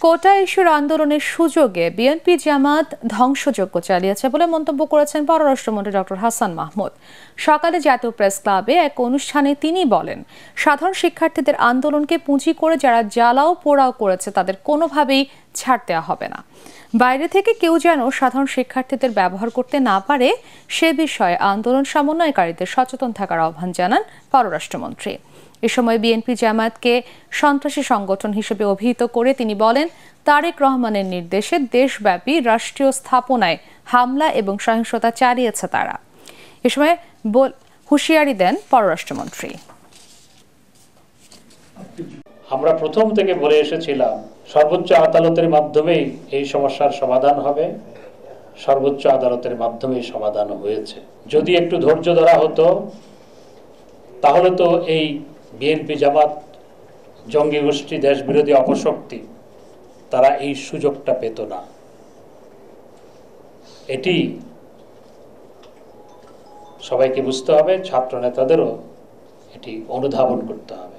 কোটা ইস্যুর আন্দোলনের সুযোগে বিএনপি জামাত ধ্বংসযজ্ঞ চালিয়েছে বলে মন্তব্য করেছেন পররাষ্ট্রমন্ত্রী ডক্টর হাসান মাহমুদ। সকালে জাতীয় প্রেস ক্লাবে এক অনুষ্ঠানে তিনি বলেন, সাধারণ শিক্ষার্থীদের আন্দোলনকে পুঁজি করে যারা জ্বালাও পোড়াও করেছে তাদের কোনোভাবেই ছাড় দেওয়া হবে না। বাইরে থেকে কেউ যেন সাধারণ শিক্ষার্থীদের ব্যবহার করতে না পারে সে বিষয়ে আন্দোলন সমন্বয়কারীদের সচেতন থাকার আহ্বান জানান পররাষ্ট্রমন্ত্রী। এ সময় বিএনপি জামায়াতকে সন্ত্রাসী সংগঠন হিসেবে অভিহিত করে তিনি বলেন, তারেক রহমানের নির্দেশে দেশব্যাপী রাষ্ট্রীয় স্থাপনায় হামলা এবং সহিংসতা চালিয়েছে তারা। এ সময় হুঁশিয়ারি দেন পররাষ্ট্রমন্ত্রী। আমরা প্রথম থেকে বলে এসেছিলাম সর্বোচ্চ আদালতের মাধ্যমেই এই সমস্যার সমাধান হবে, সর্বোচ্চ আদালতের মাধ্যমেই সমাধান হয়েছে। যদি একটু ধৈর্য ধরা হতো তাহলে তো এই বিএনপি জামাত জঙ্গি গোষ্ঠী দেশবিরোধী অপশক্তি তারা এই সুযোগটা পেত না। এটি সবাইকে বুঝতে হবে, ছাত্র নেতাদেরও এটি অনুধাবন করতে হবে।